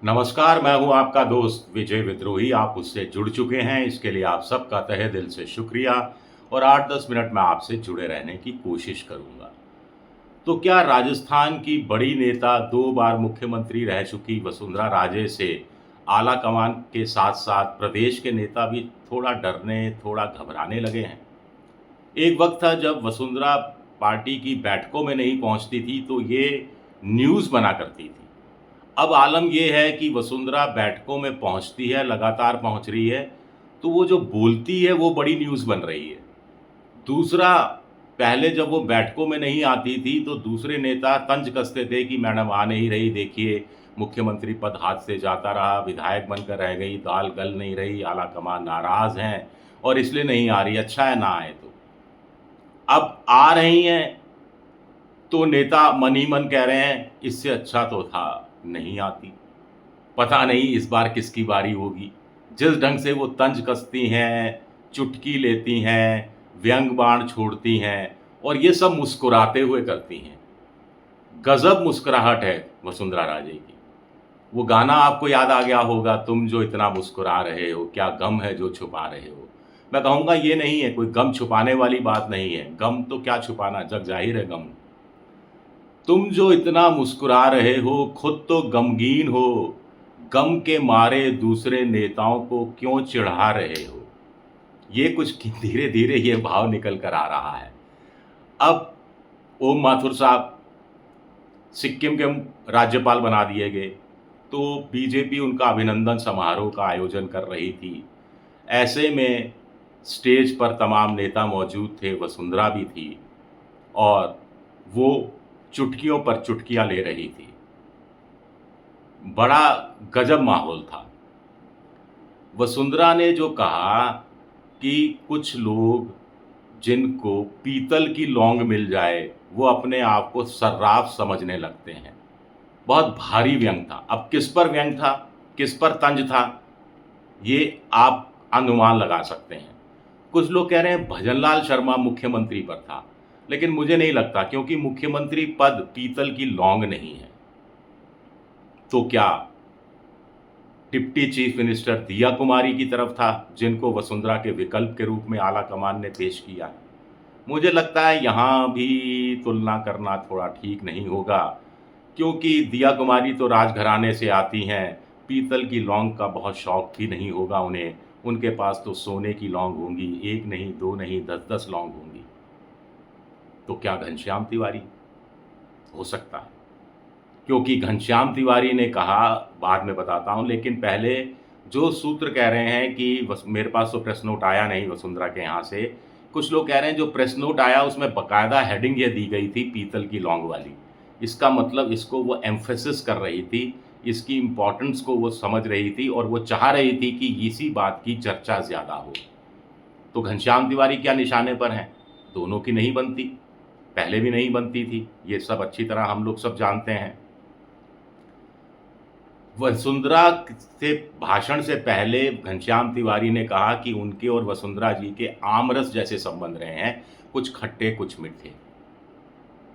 नमस्कार, मैं हूं आपका दोस्त विजय विद्रोही। आप उससे जुड़ चुके हैं, इसके लिए आप सबका तहे दिल से शुक्रिया। और 8-10 मिनट में आपसे जुड़े रहने की कोशिश करूंगा। तो क्या राजस्थान की बड़ी नेता 2 बार मुख्यमंत्री रह चुकी वसुंधरा राजे से आला कमान के साथ-साथ प्रदेश के नेता भी थोड़ा डरने, थोड़ा घबराने लगे हैं? एक वक्त था जब वसुंधरा पार्टी की बैठकों में नहीं पहुंचती थी, तो ये न्यूज़ बना करती थी। अब आलम ये है कि वसुंधरा बैठकों में पहुंचती है, लगातार पहुंच रही है, तो वो जो बोलती है वो बड़ी न्यूज़ बन रही है। दूसरा, पहले जब वो बैठकों में नहीं आती थी तो दूसरे नेता तंज कसते थे कि मैडम आ नहीं रही, देखिए मुख्यमंत्री पद हाथ से जाता रहा, विधायक बनकर रह गई, दाल गल नहीं रही, आलाकमान नाराज़ हैं और इसलिए नहीं आ रही, अच्छा है ना आए तो। अब आ रही हैं तो नेता मन ही मन कह रहे हैं इससे अच्छा तो था नहीं आती। पता नहीं इस बार किसकी बारी होगी। जिस ढंग से वो तंज कसती हैं, चुटकी लेती हैं, व्यंग बाण छोड़ती हैं और ये सब मुस्कुराते हुए करती हैं। गज़ब मुस्कुराहट है वसुंधरा राजे की। वो गाना आपको याद आ गया होगा, तुम जो इतना मुस्कुरा रहे हो, क्या गम है जो छुपा रहे हो। मैं कहूँगा ये नहीं है, कोई गम छुपाने वाली बात नहीं है। गम तो क्या छुपाना, जग ज़ाहिर है गम। तुम जो इतना मुस्कुरा रहे हो, खुद तो गमगीन हो, गम के मारे दूसरे नेताओं को क्यों चिढ़ा रहे हो? ये कुछ धीरे-धीरे ये भाव निकल कर आ रहा है। अब ओम माथुर साहब सिक्किम के राज्यपाल बना दिए गए, तो बीजेपी उनका अभिनंदन समारोह का आयोजन कर रही थी। ऐसे में स्टेज पर तमाम नेता मौजूद थे, वसुंधरा भी थी और वो चुटकियों पर चुटकियाँ ले रही थी। बड़ा गजब माहौल था। वसुंधरा ने जो कहा कि कुछ लोग जिनको पीतल की लौंग मिल जाए, वो अपने आप को सर्राफ समझने लगते हैं। बहुत भारी व्यंग था। अब किस पर व्यंग था, किस पर तंज था, ये आप अनुमान लगा सकते हैं। कुछ लोग कह रहे हैं भजनलाल शर्मा मुख्यमंत्री पर था, लेकिन मुझे नहीं लगता, क्योंकि मुख्यमंत्री पद पीतल की लौंग नहीं है। तो क्या डिप्टी चीफ मिनिस्टर दिया कुमारी की तरफ था, जिनको वसुंधरा के विकल्प के रूप में आला कमान ने पेश किया है? मुझे लगता है यहाँ भी तुलना करना थोड़ा ठीक नहीं होगा, क्योंकि दिया कुमारी तो राजघराने से आती हैं, पीतल की लौंग का बहुत शौक भी नहीं होगा उन्हें। उनके पास तो सोने की लौंग होंगी, 1 नहीं, 2 नहीं, 10-10 लौंग होंगी। तो क्या घनश्याम तिवारी? हो सकता है। क्योंकि घनश्याम तिवारी ने कहा, बाद में बताता हूँ, लेकिन पहले जो सूत्र कह रहे हैं कि मेरे पास तो प्रेस नोट आया नहीं वसुंधरा के यहाँ से। कुछ लोग कह रहे हैं जो प्रेस नोट आया उसमें बाकायदा हेडिंग ये दी गई थी पीतल की लौंग वाली। इसका मतलब इसको वो एम्फेसिस कर रही थी, इसकी इम्पोर्टेंस को वो समझ रही थी और वो चाह रही थी कि इसी बात की चर्चा ज़्यादा हो। तो घनश्याम तिवारी क्या निशाने पर हैं? दोनों की नहीं बनती, पहले भी नहीं बनती थी, ये सब अच्छी तरह हम लोग सब जानते हैं। वसुंधरा से भाषण से पहले घनश्याम तिवारी ने कहा कि उनके और वसुंधरा जी के आमरस जैसे संबंध रहे हैं, कुछ खट्टे कुछ मीठे।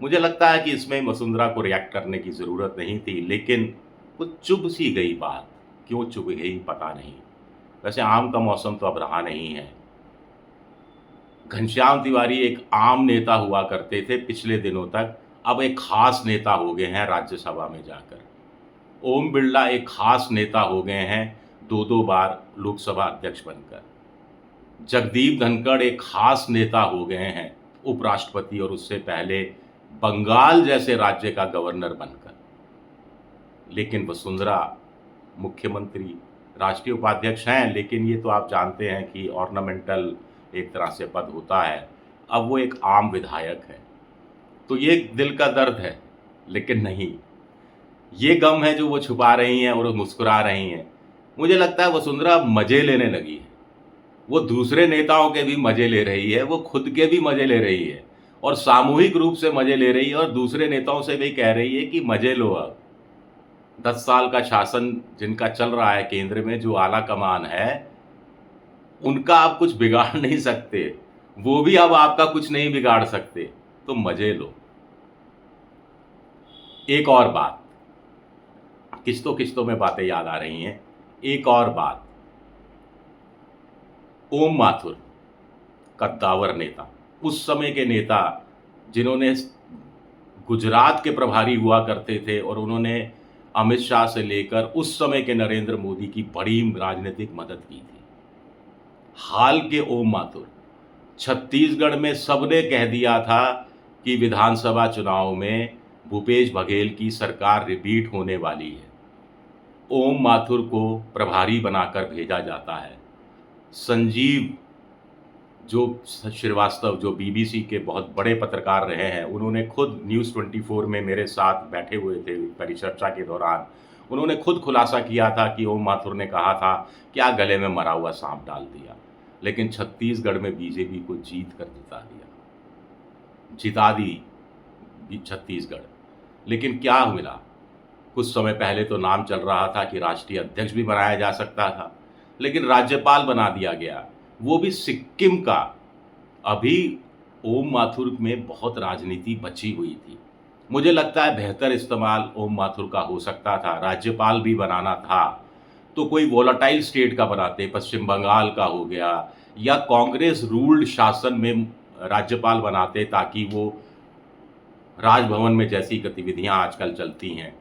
मुझे लगता है कि इसमें वसुंधरा को रिएक्ट करने की ज़रूरत नहीं थी, लेकिन कुछ चुभ सी गई बात। क्यों चुभ गई पता नहीं। वैसे आम का मौसम तो अब रहा नहीं है। घनश्याम तिवारी एक आम नेता हुआ करते थे पिछले दिनों तक, अब एक खास नेता हो गए हैं राज्यसभा में जाकर। ओम बिरला एक खास नेता हो गए हैं 2-2 बार लोकसभा अध्यक्ष बनकर। जगदीप धनखड़ एक खास नेता हो गए हैं उपराष्ट्रपति और उससे पहले बंगाल जैसे राज्य का गवर्नर बनकर। लेकिन वसुंधरा मुख्यमंत्री, राष्ट्रीय उपाध्यक्ष हैं, लेकिन ये तो आप जानते हैं कि ऑर्नामेंटल एक तरह से पद होता है। अब वो एक आम विधायक है। तो ये दिल का दर्द है, लेकिन नहीं, ये गम है जो वो छुपा रही हैं और वो मुस्कुरा रही हैं। मुझे लगता है वसुंधरा मज़े लेने लगी है। वो दूसरे नेताओं के भी मज़े ले रही है, वो खुद के भी मज़े ले रही है और सामूहिक रूप से मज़े ले रही है और दूसरे नेताओं से भी कह रही है कि मज़े लो अब। 10 साल का शासन जिनका चल रहा है केंद्र में, जो आला कमान है, उनका आप कुछ बिगाड़ नहीं सकते। वो भी अब आपका कुछ नहीं बिगाड़ सकते, तो मज़े लो। एक और बात, किस्तों किस्तों में बातें याद आ रही हैं। एक और बात, ओम माथुर, कद्दावर नेता, उस समय के नेता जिन्होंने गुजरात के प्रभारी हुआ करते थे और उन्होंने अमित शाह से लेकर उस समय के नरेंद्र मोदी की बड़ी राजनीतिक मदद की थी। हाल के ओम माथुर, छत्तीसगढ़ में सबने कह दिया था कि विधानसभा चुनाव में भूपेश बघेल की सरकार रिपीट होने वाली है। ओम माथुर को प्रभारी बनाकर भेजा जाता है। संजीव जो श्रीवास्तव, जो बीबीसी के बहुत बड़े पत्रकार रहे हैं, उन्होंने खुद न्यूज़ 24 में मेरे साथ बैठे हुए थे परिचर्चा के दौरान। उन्होंने खुद खुलासा किया था कि ओम माथुर ने कहा था क्या गले में मरा हुआ सांप डाल दिया, लेकिन छत्तीसगढ़ में बीजेपी को जीत कर जिता दी छत्तीसगढ़। लेकिन क्या मिला? कुछ समय पहले तो नाम चल रहा था कि राष्ट्रीय अध्यक्ष भी बनाया जा सकता था, लेकिन राज्यपाल बना दिया गया, वो भी सिक्किम का। अभी ओम माथुर में बहुत राजनीति बची हुई थी। मुझे लगता है बेहतर इस्तेमाल ओम माथुर का हो सकता था। राज्यपाल भी बनाना था तो कोई वोलाटाइल स्टेट का बनाते, पश्चिम बंगाल का हो गया, या कांग्रेस रूल्ड शासन में राज्यपाल बनाते, ताकि वो राजभवन में जैसी गतिविधियां आजकल चलती हैं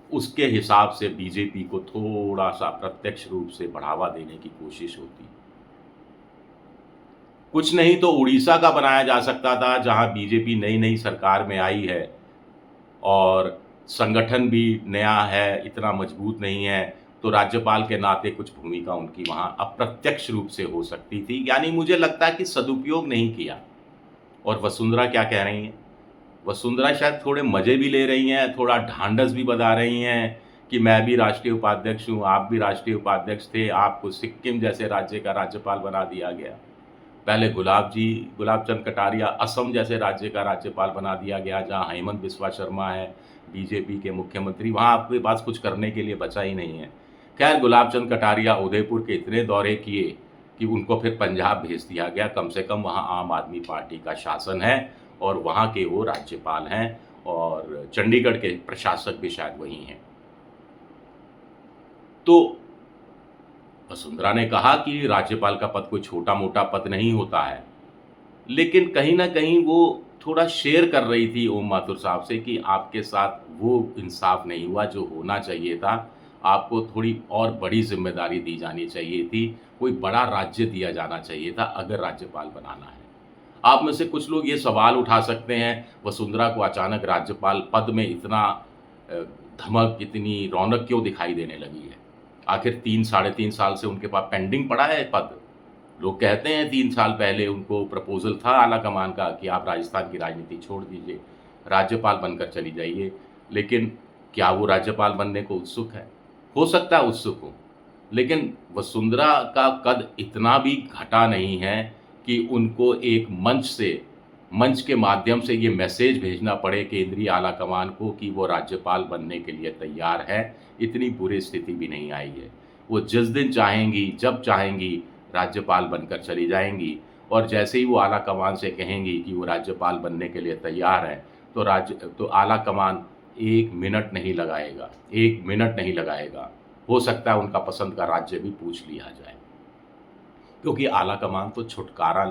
उसके हिसाब से बीजेपी को थोड़ा सा प्रत्यक्ष रूप से बढ़ावा देने की कोशिश होती। कुछ नहीं तो उड़ीसा का बनाया जा सकता था, जहां बीजेपी नई नई सरकार में आई है और संगठन भी नया है, इतना मजबूत नहीं है, तो राज्यपाल के नाते कुछ भूमिका उनकी वहां अप्रत्यक्ष रूप से हो सकती थी। यानी मुझे लगता है कि सदुपयोग नहीं किया। और वसुंधरा क्या कह रही हैं? वसुंधरा शायद थोड़े मज़े भी ले रही हैं, थोड़ा ढांढस भी बता रही हैं कि मैं भी राष्ट्रीय उपाध्यक्ष हूँ, आप भी राष्ट्रीय उपाध्यक्ष थे, आपको सिक्किम जैसे राज्य का राज्यपाल बना दिया गया। पहले गुलाबचंद कटारिया असम जैसे राज्य का राज्यपाल बना दिया गया, जहाँ हेमंत बिस्वा शर्मा है बीजेपी के मुख्यमंत्री। वहाँ आपके पास कुछ करने के लिए बचा ही नहीं है। खैर, गुलाबचंद कटारिया उदयपुर के इतने दौरे किए कि उनको फिर पंजाब भेज दिया गया। कम से कम वहाँ आम आदमी पार्टी का शासन है और वहाँ के वो राज्यपाल हैं, और चंडीगढ़ के प्रशासक भी शायद वही हैं। तो वसुंधरा ने कहा कि राज्यपाल का पद कोई छोटा मोटा पद नहीं होता है, लेकिन कहीं ना कहीं वो थोड़ा शेयर कर रही थी ओम माथुर साहब से कि आपके साथ वो इंसाफ नहीं हुआ जो होना चाहिए था, आपको थोड़ी और बड़ी जिम्मेदारी दी जानी चाहिए थी, कोई बड़ा राज्य दिया जाना चाहिए था अगर राज्यपाल बनाना है। आप में से कुछ लोग ये सवाल उठा सकते हैं, वसुंधरा को अचानक राज्यपाल पद में इतना धमक, इतनी रौनक क्यों दिखाई देने लगी है? आखिर 3-3.5 साल से उनके पास पेंडिंग पड़ा है पद। लोग कहते हैं 3 साल पहले उनको प्रपोजल था आला कमान का कि आप राजस्थान की राजनीति छोड़ दीजिए, राज्यपाल बनकर चली जाइए, लेकिन क्या वो राज्यपाल बनने को उत्सुक है? हो सकता है उत्सुक हो, लेकिन वसुंधरा का कद इतना भी घटा नहीं है कि उनको एक मंच के माध्यम से ये मैसेज भेजना पड़े केंद्रीय आला कमान को कि वो राज्यपाल बनने के लिए तैयार है। इतनी बुरी स्थिति भी नहीं आई है। वो जिस दिन चाहेंगी, जब चाहेंगी, राज्यपाल बनकर चली जाएंगी, और जैसे ही वो आला कमान से कहेंगी कि वो राज्यपाल बनने के लिए तैयार है, तो आला कमान 1 मिनट नहीं लगाएगा, 1 मिनट नहीं लगाएगा। हो सकता है उनका पसंद का राज्य भी पूछ लिया जाए, क्योंकि आला कमान तो छुटकारा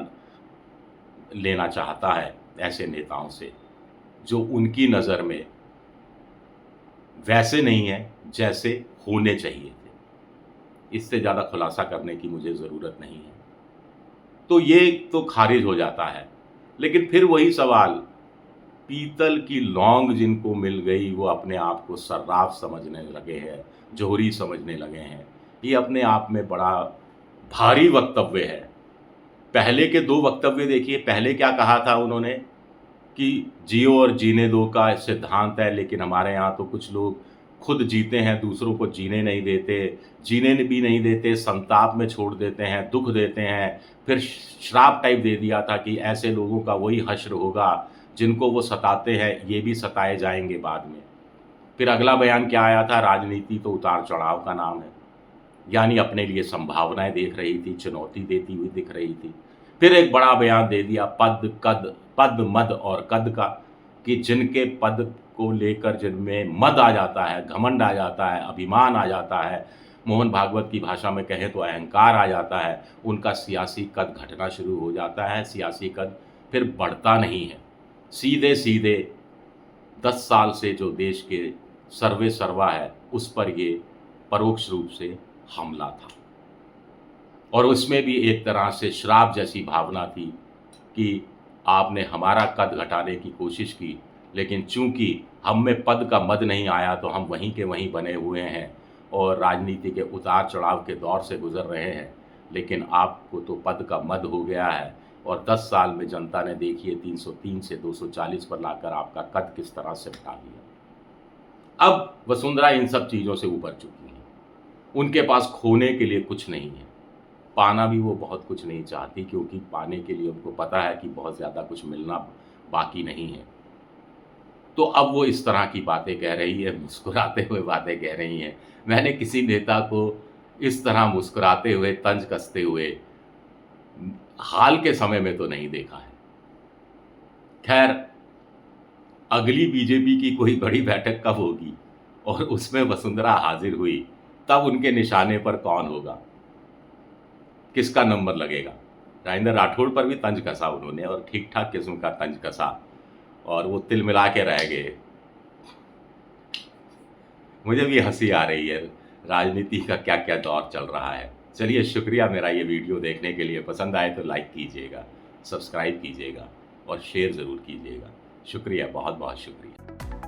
लेना चाहता है ऐसे नेताओं से जो उनकी नज़र में वैसे नहीं है जैसे होने चाहिए थे। इससे ज़्यादा खुलासा करने की मुझे ज़रूरत नहीं है। तो ये तो खारिज हो जाता है, लेकिन फिर वही सवाल, पीतल की लौंग जिनको मिल गई वो अपने आप को सर्राफ समझने लगे हैं, जोहरी समझने लगे हैं। ये अपने आप में बड़ा भारी वक्तव्य है। पहले के 2 वक्तव्य देखिए। पहले क्या कहा था उन्होंने कि जियो और जीने दो का सिद्धांत है, लेकिन हमारे यहाँ तो कुछ लोग खुद जीते हैं, दूसरों को जीने नहीं देते, जीने भी नहीं देते, संताप में छोड़ देते हैं, दुख देते हैं। फिर श्राप टाइप दे दिया था कि ऐसे लोगों का वही हश्र होगा जिनको वो सताते हैं, ये भी सताए जाएंगे बाद में। फिर अगला बयान क्या आया था, राजनीति तो उतार चढ़ाव का नाम है, यानी अपने लिए संभावनाएं देख रही थी, चुनौती देती हुई दिख रही थी। फिर एक बड़ा बयान दे दिया पद मद और कद का, कि जिनके पद को लेकर जिनमें मद आ जाता है, घमंड आ जाता है, अभिमान आ जाता है, मोहन भागवत की भाषा में कहें तो अहंकार आ जाता है, उनका सियासी कद घटना शुरू हो जाता है, सियासी कद फिर बढ़ता नहीं है। सीधे-सीधे 10 साल से जो देश के सर्वे सर्वा है, उस पर ये परोक्ष रूप से हमला था। और उसमें भी एक तरह से श्राप जैसी भावना थी कि आपने हमारा कद घटाने की कोशिश की, लेकिन चूँकि हम में पद का मद नहीं आया तो हम वहीं के वहीं बने हुए हैं और राजनीति के उतार-चढ़ाव के दौर से गुज़र रहे हैं। लेकिन आपको तो पद का मद हो गया है और 10 साल में जनता ने देखिए 303 से 240 पर लाकर आपका कद किस तरह से बढ़ा दिया। अब वसुंधरा इन सब चीज़ों से उबर चुकी हैं। उनके पास खोने के लिए कुछ नहीं है। पाना भी वो बहुत कुछ नहीं चाहती, क्योंकि पाने के लिए उनको पता है कि बहुत ज़्यादा कुछ मिलना बाकी नहीं है। तो अब वो इस तरह की बातें कह रही है, मुस्कुराते हुए बातें कह रही हैं। मैंने किसी नेता को इस तरह मुस्कुराते हुए, तंज कसते हुए हाल के समय में तो नहीं देखा है। खैर, अगली बीजेपी की कोई बड़ी बैठक कब होगी और उसमें वसुंधरा हाजिर हुई, तब उनके निशाने पर कौन होगा, किसका नंबर लगेगा। राजेंद्र राठौड़ पर भी तंज कसा उन्होंने और ठीक-ठाक किस्म का तंज कसा और वो तिलमिला के रह गए। मुझे भी हँसी आ रही है, राजनीति का क्या-क्या दौर चल रहा है। चलिए, शुक्रिया मेरा ये वीडियो देखने के लिए। पसंद आए तो लाइक कीजिएगा, सब्सक्राइब कीजिएगा और शेयर ज़रूर कीजिएगा। शुक्रिया, बहुत-बहुत शुक्रिया।